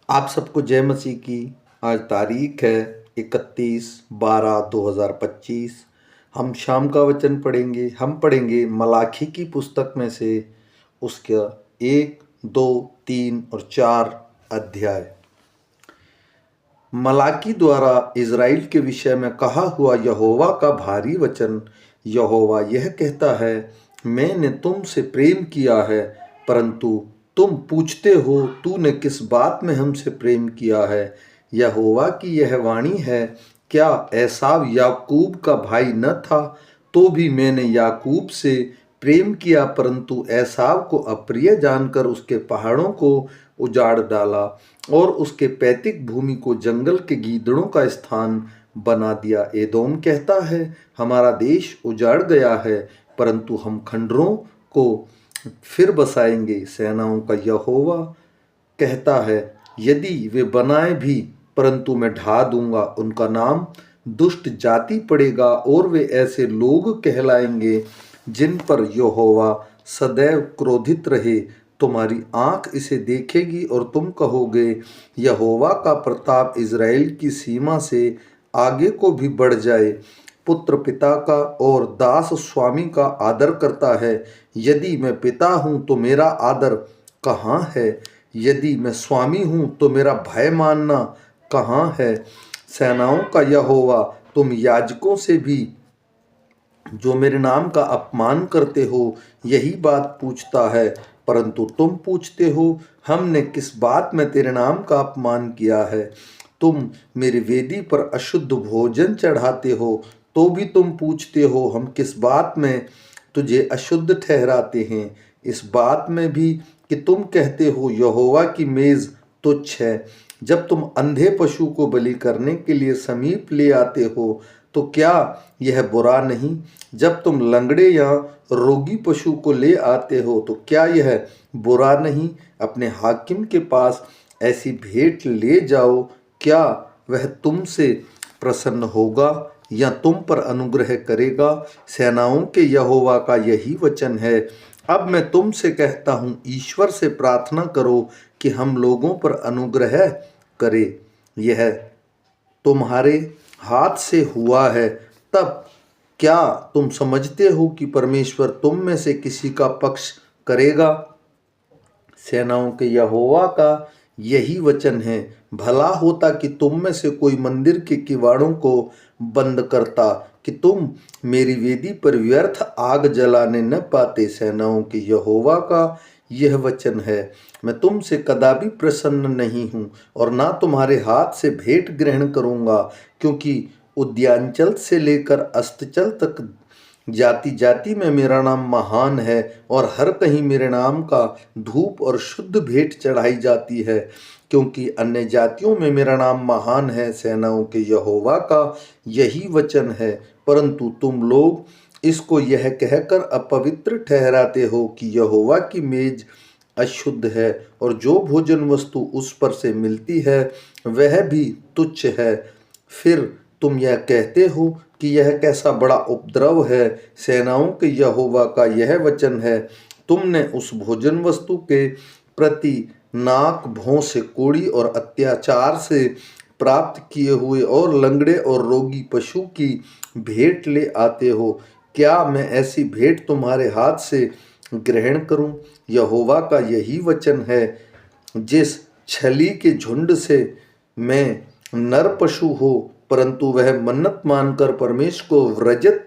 आप सबको जय मसीह की। आज तारीख है 31/12/2025। हम शाम का वचन पढ़ेंगे। हम पढ़ेंगे मलाखी की पुस्तक में से उसका 1, 2, 3 और 4 अध्याय। मलाकी द्वारा इज़राइल के विषय में कहा हुआ यहोवा का भारी वचन। यहोवा यह कहता है, मैंने तुमसे प्रेम किया है, परंतु तुम पूछते हो तूने किस बात में हमसे प्रेम किया है। यहोवा की यह वाणी है, क्या एसाव याकूब का भाई न था? तो भी मैंने याकूब से प्रेम किया, परंतु एसाव को अप्रिय जानकर उसके पहाड़ों को उजाड़ डाला और उसके पैतृक भूमि को जंगल के गीदड़ों का स्थान बना दिया। एदोम कहता है, हमारा देश उजाड़ गया है, परंतु हम खंडरों को फिर बसाएंगे। सेनाओं का यहोवा कहता है, यदि वे बनाए भी, परंतु मैं ढा दूंगा। उनका नाम दुष्ट जाति पड़ेगा और वे ऐसे लोग कहलाएंगे जिन पर यहोवा सदैव क्रोधित रहे। तुम्हारी आंख इसे देखेगी और तुम कहोगे, यहोवा का प्रताप इज़राइल की सीमा से आगे को भी बढ़ जाए। पुत्र पिता का और दास स्वामी का आदर करता है। यदि मैं पिता हूँ तो मेरा आदर कहाँ है? यदि मैं स्वामी हूँ तो मेरा भय मानना कहाँ है? सेनाओं का यहोवा, तुम याजकों से भी जो मेरे नाम का अपमान करते हो यही बात पूछता है, परंतु तुम पूछते हो, हमने किस बात में तेरे नाम का अपमान किया है? तुम मेरी वेदी पर अशुद्ध भोजन चढ़ाते हो, तो भी तुम पूछते हो, हम किस बात में तुझे अशुद्ध ठहराते हैं? इस बात में भी कि तुम कहते हो, यहोवा की मेज तुच्छ है। जब तुम अंधे पशु को बलि करने के लिए समीप ले आते हो, तो क्या यह बुरा नहीं? जब तुम लंगड़े या रोगी पशु को ले आते हो, तो क्या यह बुरा नहीं? अपने हाकिम के पास ऐसी भेंट ले जाओ, क्या वह तुमसे प्रसन्न होगा या तुम पर अनुग्रह करेगा? सेनाओं के यहोवा का यही वचन है। अब मैं तुमसे कहता हूँ, ईश्वर से प्रार्थना करो कि हम लोगों पर अनुग्रह करे। यह तुम्हारे हाथ से हुआ है, तब क्या तुम समझते हो कि परमेश्वर तुम में से किसी का पक्ष करेगा? सेनाओं के यहोवा का यही वचन है, भला होता कि तुम में से कोई मंदिर के किवाड़ों को बंद करता, कि तुम मेरी वेदी पर व्यर्थ आग जलाने न पाते। सेनाओं के यहोवा का यह वचन है, मैं तुमसे कदापि प्रसन्न नहीं हूँ और ना तुम्हारे हाथ से भेंट ग्रहण करूँगा, क्योंकि उद्यांचल से लेकर अस्ताचल तक जाति जाति में मेरा नाम महान है और हर कहीं मेरे नाम का धूप और शुद्ध भेंट चढ़ाई जाती है, क्योंकि अन्य जातियों में मेरा नाम महान है। सेनाओं के यहोवा का यही वचन है, परंतु तुम लोग इसको यह कहकर अपवित्र ठहराते हो कि यहोवा की मेज अशुद्ध है और जो भोजन वस्तु उस पर से मिलती है वह भी तुच्छ है। फिर तुम यह कहते हो कि यह कैसा बड़ा उपद्रव है। सेनाओं के यहोवा का यह वचन है, तुमने उस भोजन वस्तु के प्रति नाक भौं से कोड़ी और अत्याचार से प्राप्त किए हुए और लंगड़े और रोगी पशु की भेंट ले आते हो। क्या मैं ऐसी भेंट तुम्हारे हाथ से ग्रहण करूं? यहोवा का यही वचन है, जिस छली के झुंड से मैं नर पशु हो, परंतु वह मन्नत मानकर परमेश्वर को व्रजत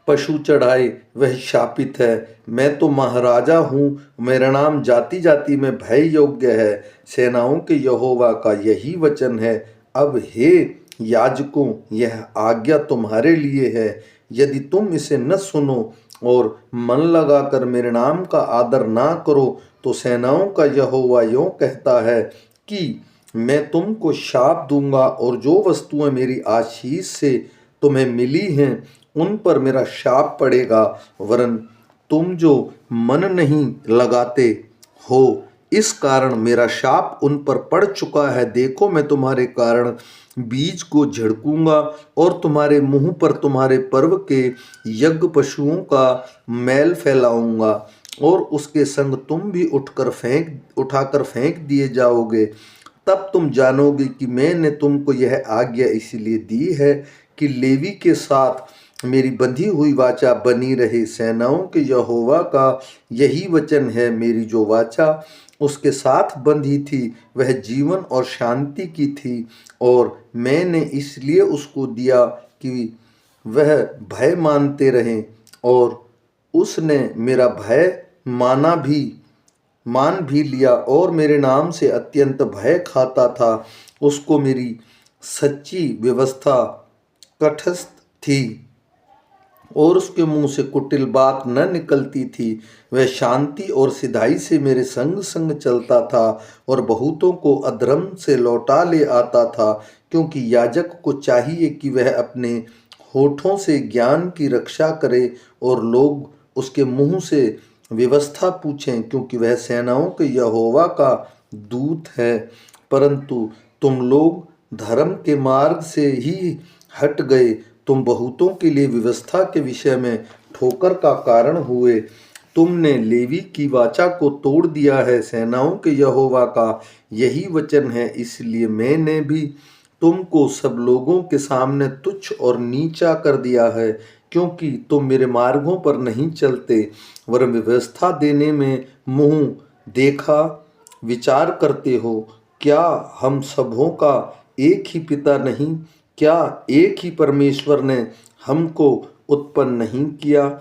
पशु चढ़ाए, वह शापित है। मैं तो महाराजा हूँ, मेरा नाम जाति जाति में भय योग्य है। सेनाओं के यहोवा का यही वचन है। अब हे याजकों, यह आज्ञा तुम्हारे लिए है, यदि तुम इसे न सुनो और मन लगाकर मेरे नाम का आदर ना करो, तो सेनाओं का यहोवा यों कहता है कि मैं तुमको शाप दूंगा और जो वस्तुएं मेरी आशीष से तुम्हें मिली हैं उन पर मेरा शाप पड़ेगा, वरन तुम जो मन नहीं लगाते हो इस कारण मेरा शाप उन पर पड़ चुका है। देखो, मैं तुम्हारे कारण बीज को झड़कूंगा और तुम्हारे मुंह पर तुम्हारे पर्व के यज्ञ पशुओं का मैल फैलाऊंगा। और उसके संग तुम भी उठाकर फेंक दिए जाओगे। तब तुम जानोगे कि मैंने तुमको यह आज्ञा इसलिए दी है कि लेवी के साथ मेरी बंधी हुई वाचा बनी रहे। सेनाओं के यहोवा का यही वचन है, मेरी जो वाचा उसके साथ बंधी थी वह जीवन और शांति की थी, और मैंने इसलिए उसको दिया कि वह भय मानते रहें, और उसने मेरा भय मान भी लिया और मेरे नाम से अत्यंत भय खाता था। उसको मेरी सच्ची व्यवस्था तटस्थ थी और उसके मुंह से कुटिल बात न निकलती थी। वह शांति और सिधाई से मेरे संग संग चलता था और बहुतों को अधर्म से लौटा ले आता था, क्योंकि याजक को चाहिए कि वह अपने होठों से ज्ञान की रक्षा करे और लोग उसके मुंह से व्यवस्था पूछें, क्योंकि वह सेनाओं के यहोवा का दूत है। परंतु तुम लोग धर्म के मार्ग से ही हट गए, तुम बहुतों के लिए व्यवस्था के विषय में ठोकर का कारण हुए। तुमने लेवी की वाचा को तोड़ दिया है। सेनाओं के यहोवा का यही वचन है, इसलिए मैंने भी तुमको सब लोगों के सामने तुच्छ और नीचा कर दिया है, क्योंकि तुम मेरे मार्गों पर नहीं चलते वरन व्यवस्था देने में मुंह देखा विचार करते हो। क्या हम सबों का एक ही पिता नहीं? क्या एक ही परमेश्वर ने हमको उत्पन्न नहीं किया?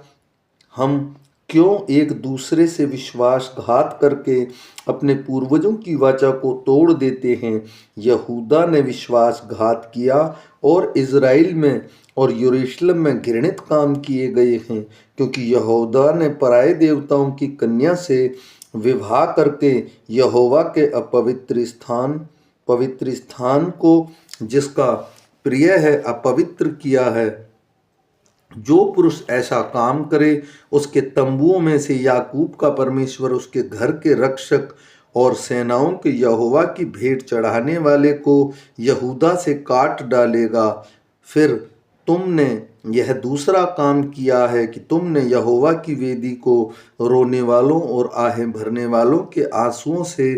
हम क्यों एक दूसरे से विश्वासघात करके अपने पूर्वजों की वाचा को तोड़ देते हैं? यहूदा ने विश्वासघात किया और इज़राइल में और यरूशलेम में घृणित काम किए गए हैं, क्योंकि यहूदा ने पराए देवताओं की कन्या से विवाह करके यहोवा के पवित्र स्थान को जिसका प्रिय है अपवित्र किया है। जो पुरुष ऐसा काम करे उसके तंबुओं में से याकूब का परमेश्वर उसके घर के रक्षक और सेनाओं के यहोवा की भेंट चढ़ाने वाले को यहूदा से काट डालेगा। फिर तुमने यह दूसरा काम किया है कि तुमने यहोवा की वेदी को रोने वालों और आहें भरने वालों के आंसुओं से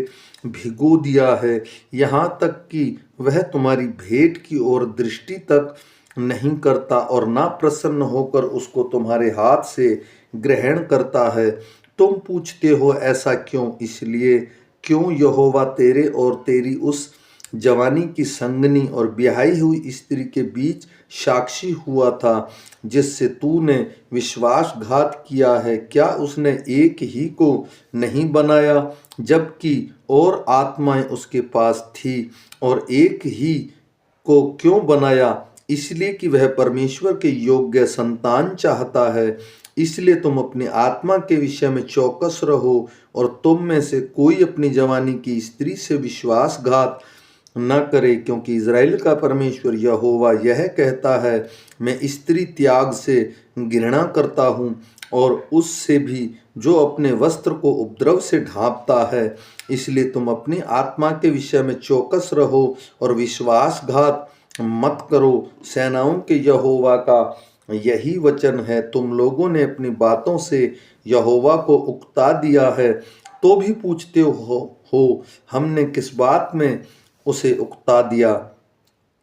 भिगो दिया है, यहाँ तक कि वह तुम्हारी भेंट की ओर दृष्टि तक नहीं करता और ना प्रसन्न होकर उसको तुम्हारे हाथ से ग्रहण करता है। तुम पूछते हो ऐसा क्यों? इसलिए क्यों यहोवा तेरे और तेरी उस जवानी की संगनी और ब्याही हुई स्त्री के बीच साक्षी हुआ था, जिससे तूने विश्वासघात किया है। क्या उसने एक ही को नहीं बनाया, जबकि और आत्माएं उसके पास थी? और एक ही को क्यों बनाया? इसलिए कि वह परमेश्वर के योग्य संतान चाहता है। इसलिए तुम अपनी आत्मा के विषय में चौकस रहो और तुम में से कोई अपनी जवानी की स्त्री से विश्वासघात न करे, क्योंकि इज़राइल का परमेश्वर यहोवा यह कहता है, मैं स्त्री त्याग से घृणा करता हूँ और उससे भी जो अपने वस्त्र को उपद्रव से ढांपता है। इसलिए तुम अपनी आत्मा के विषय में चौकस रहो और विश्वासघात मत करो। सेनाओं के यहोवा का यही वचन है, तुम लोगों ने अपनी बातों से यहोवा को उकता दिया है, तो भी पूछते हो हमने किस बात में उसे उकता दिया?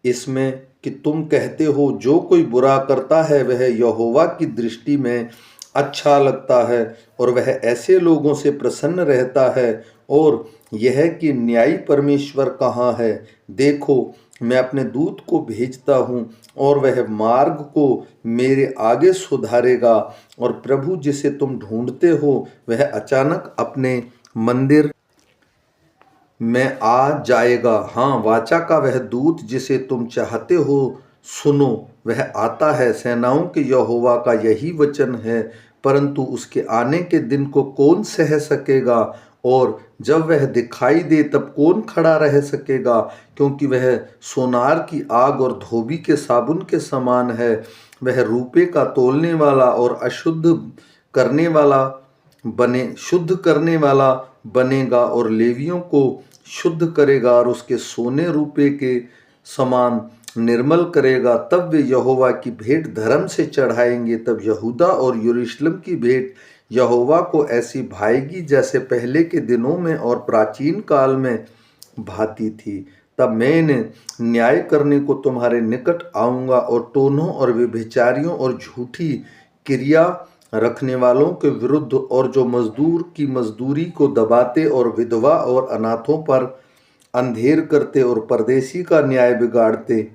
इसमें कि तुम कहते हो जो कोई बुरा करता है वह यहोवा की दृष्टि में अच्छा लगता है और वह ऐसे लोगों से प्रसन्न रहता है। और यह कि न्यायी परमेश्वर कहाँ है? देखो, मैं अपने दूत को भेजता हूँ और वह मार्ग को मेरे आगे सुधारेगा, और प्रभु जिसे तुम ढूंढते हो वह अचानक अपने मंदिर में आ जाएगा। हाँ, वाचा का वह दूत जिसे तुम चाहते हो, सुनो, वह आता है। सेनाओं के यहोवा का यही वचन है। परंतु उसके आने के दिन को कौन सह सकेगा? और जब वह दिखाई दे तब कौन खड़ा रह सकेगा? क्योंकि वह सोनार की आग और धोबी के साबुन के समान है। वह रुपये का तौलने वाला और शुद्ध करने वाला बनेगा और लेवियों को शुद्ध करेगा और उसके सोने रुपये के समान निर्मल करेगा। तब वे यहोवा की भेंट धर्म से चढ़ाएंगे। तब यहूदा और यरूशलेम की भेंट यहोवा को ऐसी भाएगी जैसे पहले के दिनों में और प्राचीन काल में भाती थी। तब मैं इन्हें न्याय करने को तुम्हारे निकट आऊँगा और टोन्हों और व्यभिचारियों और झूठी क्रिया रखने वालों के विरुद्ध, और जो मजदूर की मजदूरी को दबाते और विधवा और अनाथों पर अंधेर करते और परदेशी का न्याय बिगाड़ते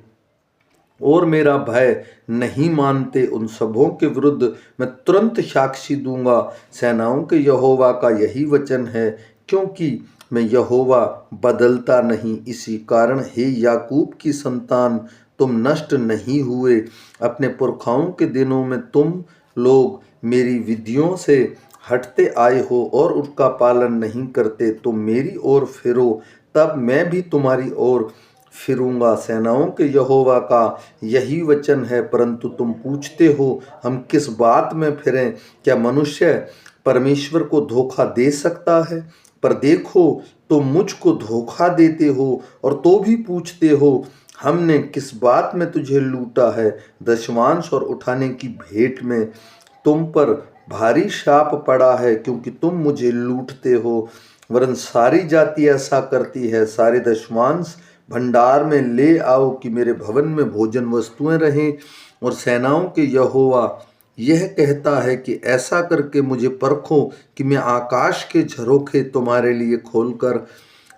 और मेरा भय नहीं मानते, उन सबों के विरुद्ध मैं तुरंत साक्षी दूंगा। सेनाओं के यहोवा का यही वचन है, क्योंकि मैं यहोवा बदलता नहीं। इसी कारण हे याकूब की संतान, तुम नष्ट नहीं हुए। अपने पुरखाओं के दिनों में तुम लोग मेरी विधियों से हटते आए हो और उसका पालन नहीं करते। तुम मेरी ओर फिरो, तब मैं भी तुम्हारी ओर फिरूंगा। सेनाओं के यहोवा का यही वचन है। परंतु तुम पूछते हो, हम किस बात में फिरें? क्या मनुष्य परमेश्वर को धोखा दे सकता है? पर देखो, तुम मुझको धोखा देते हो और तो भी पूछते हो, हमने किस बात में तुझे लूटा है? दशमांश और उठाने की भेंट में तुम पर भारी शाप पड़ा है, क्योंकि तुम मुझे लूटते हो। वरन सारी जाति ऐसा करती है। सारे दशमांश भंडार में ले आओ कि मेरे भवन में भोजन वस्तुएं रहें। और सेनाओं के यहोवा यह कहता है कि ऐसा करके मुझे परखो कि मैं आकाश के झरोखे तुम्हारे लिए खोलकर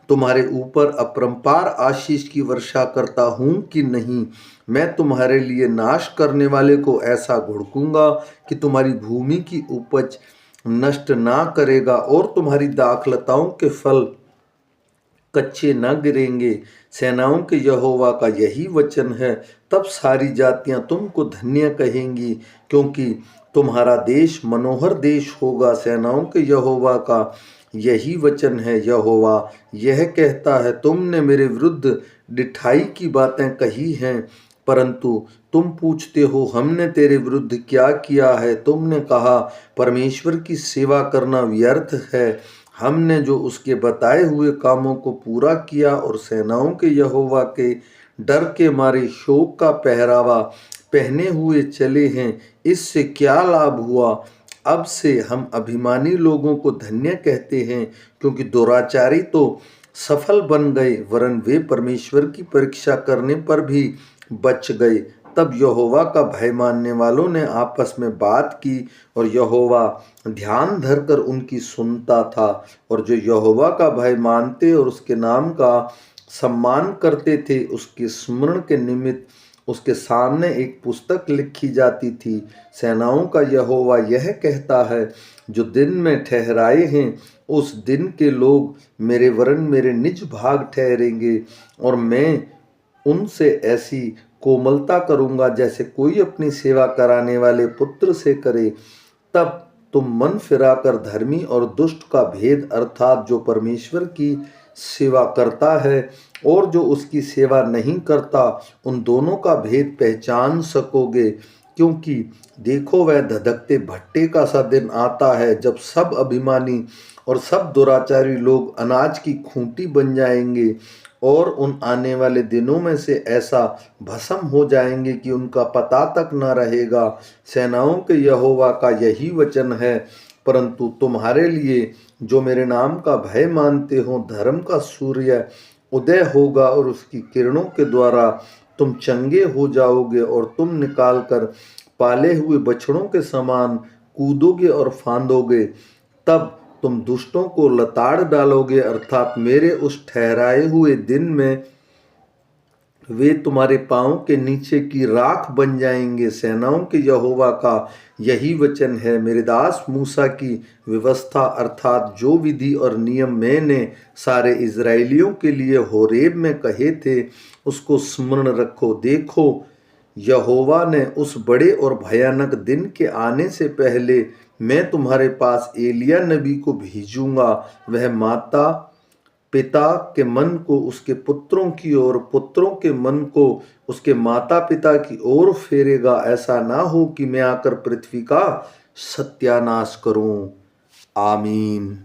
तुम्हारे ऊपर अपरंपार आशीष की वर्षा करता हूँ कि नहीं। मैं तुम्हारे लिए नाश करने वाले को ऐसा घुड़कूंगा कि तुम्हारी भूमि की उपज नष्ट ना करेगा और तुम्हारी दाखलताओं के फल कच्चे न गिरेंगे। सेनाओं के यहोवा का यही वचन है। तब सारी जातियां तुमको धन्य कहेंगी, क्योंकि तुम्हारा देश मनोहर देश होगा। सेनाओं के यहोवा का यही वचन है। यहोवा यह कहता है, तुमने मेरे विरुद्ध डिठाई की बातें कही हैं, परंतु तुम पूछते हो, हमने तेरे विरुद्ध क्या किया है? तुमने कहा, परमेश्वर की सेवा करना व्यर्थ है। हमने जो उसके बताए हुए कामों को पूरा किया और सेनाओं के यहोवा के डर के मारे शोक का पहरावा पहने हुए चले हैं, इससे क्या लाभ हुआ? अब से हम अभिमानी लोगों को धन्य कहते हैं, क्योंकि दुराचारी तो सफल बन गए, वरन वे परमेश्वर की परीक्षा करने पर भी बच गए। तब यहोवा का भय मानने वालों ने आपस में बात की, और यहोवा ध्यान धरकर उनकी सुनता था। और जो यहोवा का भय मानते और उसके नाम का सम्मान करते थे, उसके स्मरण के निमित्त उसके सामने एक पुस्तक लिखी जाती थी। सेनाओं का यहोवा यह कहता है, जो दिन में ठहराए हैं उस दिन के लोग मेरे वरन मेरे निज भाग ठहरेंगे, और मैं उनसे ऐसी कोमलता करूंगा जैसे कोई अपनी सेवा कराने वाले पुत्र से करे। तब तुम मन फिराकर धर्मी और दुष्ट का भेद, अर्थात जो परमेश्वर की सेवा करता है और जो उसकी सेवा नहीं करता, उन दोनों का भेद पहचान सकोगे। क्योंकि देखो, वह धधकते भट्टे का सा दिन आता है, जब सब अभिमानी और सब दुराचारी लोग अनाज की खूंटी बन जाएंगे, और उन आने वाले दिनों में से ऐसा भस्म हो जाएंगे कि उनका पता तक न रहेगा। सेनाओं के यहोवा का यही वचन है। परंतु तुम्हारे लिए जो मेरे नाम का भय मानते हो, धर्म का सूर्य उदय होगा, और उसकी किरणों के द्वारा तुम चंगे हो जाओगे, और तुम निकाल कर पाले हुए बछड़ों के समान कूदोगे और फांदोगे। तब तुम दुष्टों को लताड़ डालोगे, अर्थात मेरे उस ठहराए हुए दिन में वे तुम्हारे पांव के नीचे की राख बन जाएंगे। सेनाओं के यहोवा का यही वचन है। मेरे दास मूसा की व्यवस्था, अर्थात जो विधि और नियम मैंने सारे इजराइलियों के लिए होरेब में कहे थे, उसको स्मरण रखो। देखो, यहोवा ने उस बड़े और भयानक दिन के आने से पहले मैं तुम्हारे पास एलिया नबी को भेजूंगा। वह माता पिता के मन को उसके पुत्रों की ओर, पुत्रों के मन को उसके माता पिता की ओर फेरेगा। ऐसा ना हो कि मैं आकर पृथ्वी का सत्यानाश करूं। आमीन।